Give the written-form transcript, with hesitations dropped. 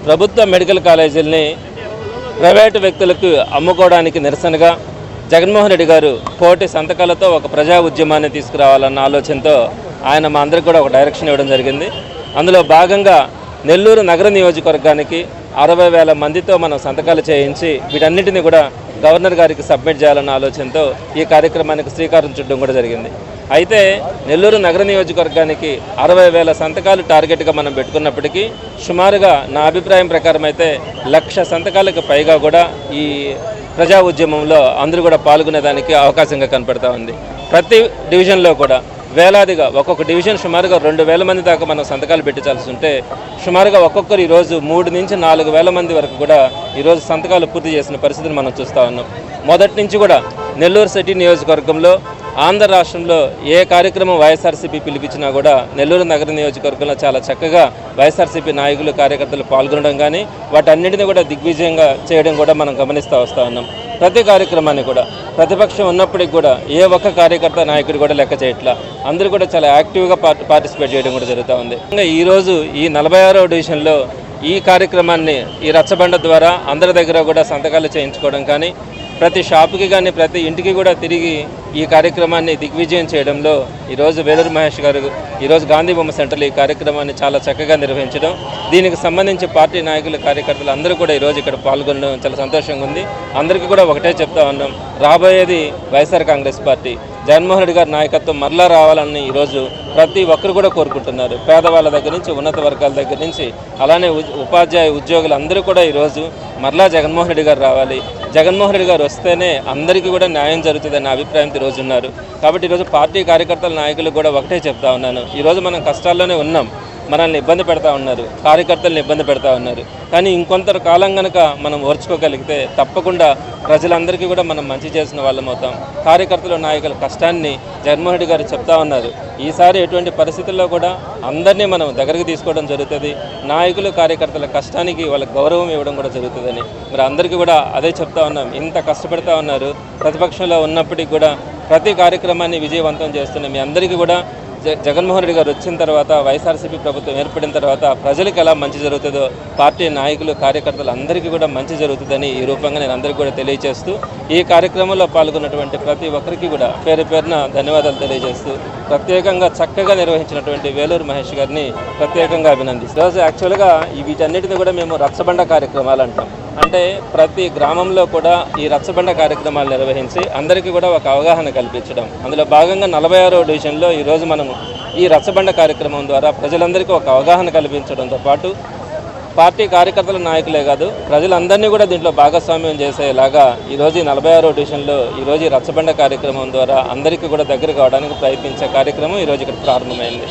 ప్రభుత్వ medical కాలేజీలని private వ్యక్తులకు అమ్ముకోవడానికి నిరసనగా జగన్మోహన్ రెడ్డి గారు కోటి సంతకాలతో ఒక ప్రజా ఉద్యమాన్ని తీసుకురావాలన్న ఆలోచనతో ఆయన మా అందరికి కూడా ఒక డైరెక్షన్ ఇవ్వడం జరిగింది. అందులో భాగంగా నెల్లూరు నగర నియోజకవర్గానికి 60,000 మందితో మనం సంతకాలు చేయించి వీటన్నిటిని కూడా గవర్నర్ గారికి సబ్మిట్ చేయాలన్న ఆలోచనతో ఈ కార్యక్రమానికి శ్రీకారం చుట్టడం కూడా జరిగింది. అయితే నెల్లూరు నగర నియోజకవర్గానికి 60,000 సంతకాలు టార్గెట్గా మనం పెట్టుకున్నప్పటికీ సుమారుగా నా అభిప్రాయం ప్రకారం అయితే 1,00,000 సంతకాలకు పైగా కూడా ఈ ప్రజా ఉద్యమంలో అందరూ కూడా పాల్గొనేదానికి అవకాశంగా కనపడతా ఉంది. ప్రతి డివిజన్లో కూడా వేలాదిగా ఒక్కొక్క డివిజన్ సుమారుగా 2,000 మంది దాకా మనం సంతకాలు పెట్టించాల్సి ఉంటే సుమారుగా ఒక్కొక్కరు ఈరోజు 3 నుంచి 4,000 మంది వరకు కూడా ఈరోజు సంతకాలు పూర్తి చేసిన పరిస్థితిని మనం చూస్తూ ఉన్నాం. మొదటి నుంచి కూడా నెల్లూరు సిటీ నియోజకవర్గంలో ఆంధ్ర రాష్ట్రంలో ఏ కార్యక్రమం వైఎస్ఆర్సీపీ పిలిపించినా కూడా నెల్లూరు నగర నియోజకవర్గంలో చాలా చక్కగా వైఎస్ఆర్సీపీ నాయకులు కార్యకర్తలు పాల్గొనడం కానీ వాటన్నిటిని కూడా దిగ్విజయంగా చేయడం కూడా మనం గమనిస్తూ వస్తూ ఉన్నాం. ప్రతి కార్యక్రమాన్ని కూడా ప్రతిపక్షం ఉన్నప్పటికి కూడా ఏ ఒక్క కార్యకర్త నాయకుడు కూడా లెక్క చేయట్లా, అందరూ కూడా చాలా యాక్టివ్గా పార్టిసిపేట్ చేయడం కూడా జరుగుతూ ఉంది. ఈరోజు ఈ 46వ డివిజన్లో ఈ కార్యక్రమాన్ని ఈ రచ్చబండ ద్వారా అందరి దగ్గర కూడా సంతకాలు చేయించుకోవడం కానీ ప్రతి షాపుకి కానీ ప్రతి ఇంటికి కూడా తిరిగి ఈ కార్యక్రమాన్ని దిగ్విజయం చేయడంలో ఈరోజు వేలూరు మహేష్ గారు ఈరోజు గాంధీ బొమ్మ సెంటర్లో ఈ కార్యక్రమాన్ని చాలా చక్కగా నిర్వహించడం, దీనికి సంబంధించి పార్టీ నాయకులు కార్యకర్తలు అందరూ కూడా ఈరోజు ఇక్కడ పాల్గొనడం చాలా సంతోషంగా ఉంది. అందరికీ కూడా ఒకటే చెప్తా ఉన్నాం, రాబోయేది వైఎస్ఆర్ కాంగ్రెస్ పార్టీ, జగన్మోహన్ రెడ్డి గారి నాయకత్వం మరలా రావాలని ఈరోజు ప్రతి ఒక్కరు కూడా కోరుకుంటున్నారు. పేదవాళ్ళ దగ్గర నుంచి ఉన్నత వర్గాల దగ్గర నుంచి అలానే ఉపాధ్యాయ ఉద్యోగులు అందరూ కూడా ఈరోజు మరలా జగన్మోహన్ రెడ్డి గారు రావాలి, జగన్మోహన్ రెడ్డి గారు వస్తేనే అందరికీ కూడా న్యాయం జరుగుతుందనే అభిప్రాయంతో ఈరోజు ఉన్నారు. కాబట్టి ఈరోజు పార్టీ కార్యకర్తల నాయకులు కూడా ఒకటే చెప్తా ఉన్నాను, ఈరోజు మనం కష్టాల్లోనే ఉన్నాం, మనల్ని ఇబ్బంది పెడతా ఉన్నారు, కార్యకర్తలను ఇబ్బంది పెడతా ఉన్నారు. కానీ ఇంకొంత కాలం కనుక మనం ఓర్చుకోగలిగితే తప్పకుండా ప్రజలందరికీ కూడా మనం మంచి చేసిన వాళ్ళం అవుతాం. కార్యకర్తల నాయకుల కష్టాన్ని జగన్మోహన్ రెడ్డి గారు చెప్తా ఉన్నారు. ఈసారి ఎటువంటి పరిస్థితుల్లో కూడా అందరినీ మనం దగ్గరికి తీసుకోవడం జరుగుతుంది. నాయకులు కార్యకర్తల కష్టానికి వాళ్ళకి గౌరవం ఇవ్వడం కూడా జరుగుతుందని మరి అందరికీ కూడా అదే చెప్తా ఉన్నాం. ఇంత కష్టపడతా ఉన్నారు, ప్రతిపక్షంలో ఉన్నప్పటికీ కూడా ప్రతి కార్యక్రమాన్ని విజయవంతం చేస్తున్న మీ అందరికీ కూడా జగన్మోహన్ రెడ్డి గారు వచ్చిన తర్వాత వైఎస్ఆర్సీపీ ప్రభుత్వం ఏర్పడిన తర్వాత ప్రజలకు ఎలా మంచి జరుగుతుందో పార్టీ నాయకులు కార్యకర్తలు అందరికీ కూడా మంచి జరుగుతుందని ఈ రూపంగా నేను అందరికీ కూడా తెలియజేస్తూ ఈ కార్యక్రమంలో పాల్గొన్నటువంటి ప్రతి ఒక్కరికి కూడా పేరు పేరున ధన్యవాదాలు తెలియజేస్తూ ప్రత్యేకంగా చక్కగా నిర్వహించినటువంటి వేలూరు మహేష్ గారిని ప్రత్యేకంగా అభినందిస్తాం. ఈరోజు యాక్చువల్గా వీటన్నిటిని కూడా మేము రచ్చబండ కార్యక్రమాలు అంటాం. అంటే ప్రతి గ్రామంలో కూడా ఈ రచ్చబండ కార్యక్రమాలు నిర్వహించి అందరికీ కూడా ఒక అవగాహన కల్పించడం, అందులో భాగంగా 46వ డివిజన్లో ఈరోజు మనము ఈ రచ్చబండ కార్యక్రమం ద్వారా ప్రజలందరికీ ఒక అవగాహన కల్పించడంతో పాటు పార్టీ కార్యకర్తల నాయకులే కాదు ప్రజలందరినీ కూడా దీంట్లో భాగస్వామ్యం చేసేలాగా ఈరోజు 46వ డివిజన్లో ఈరోజు ఈ రచ్చబండ కార్యక్రమం ద్వారా అందరికీ కూడా దగ్గర కావడానికి ప్రయత్నించే కార్యక్రమం ఈరోజు ఇక్కడ ప్రారంభమైంది.